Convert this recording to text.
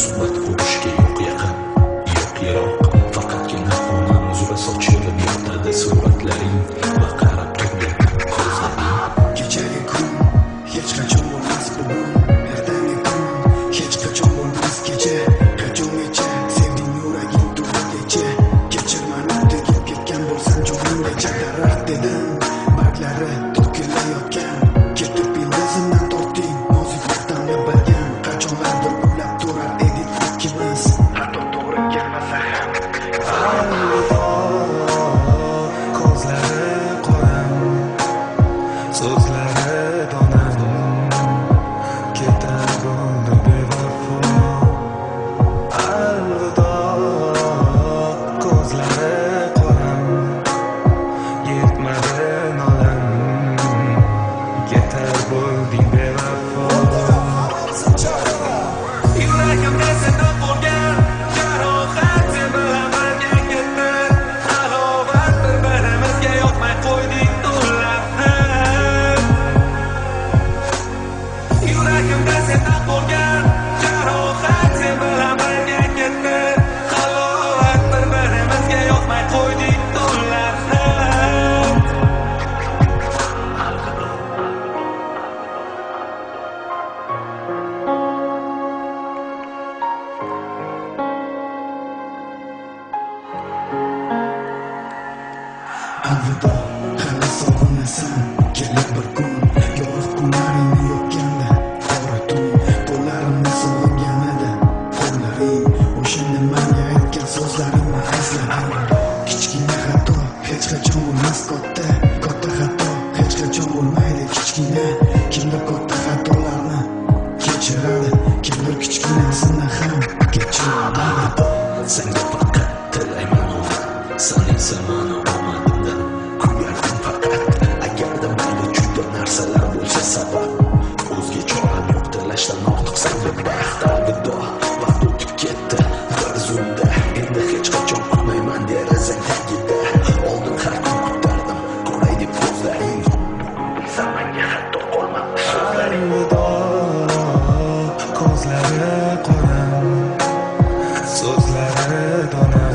suhbat qurishga yo'q yaqin, yo'q yiroq, faqatgina onam uzra sochilib yotadi suratlaring va qarab turgan ko'zlaring. Kechagi kun hech qachon bo'lmas bugun, ertangi kun hech qachon bo'lmas kecha. Qachongacha sevding yuraging turgacha, kechirmani tegib ketgan bo'lsam joyinggacha. Daraxt dedim, barglari to'kilayotgan, ketib ildizimdan tortding, nozik damlabargan. Qachonlardir gullab turar edik ikkimiz, hatto to'g'ri kelmasa ham. Ko'zlari qoram, so'zlari donam, ketar bo'ldi bevafo. Alvido, ko'zlari qoram, yetmadi nolam, ketar bo'lding bevafo. Yuragimda senda bo'lgan jarohat sen bilan birga ketdi. Halovat bir-birimizga yoqmay qo'yding to'lab. Yuragimda senda bo'lgan jarohat sen bilan birga ketdi. Halovat bir-birimizga yoqmay qo'yding to'lab. Alvido, hali sog'inasan, kelib bir kun, yorug' kunlaringni yo'qqanda, qora tun, qo'llarimni sog'inganida, qo'llaring, o'shanda menga aytgan so'zlarimni esladim. Kichkina xato hech qachon bo'lmas katta, katta xato hech qachon bo'lmaydi kichkina. Kimdir katta xatolarni kechiradi, kimdir kichkinasini ham kechiradi. Senga faqat tilayman omad, san esa mani omadimdan kuyarding faqat. Agarda mayli juda narsalar bo'lsa sabab, o'zga choram yo'q tilashdan ortiq senga baxt. Alvido, vaqt o'tib ketdi bir zumda, endi hech qachon kutmayman derazang tagida. Oldin har kun kutardim ko'ray deb ko'zlaring, bilsam menga hatto qolmabdi so'zlaring. Alvido, ko'zlari qoram, so'zlari donam.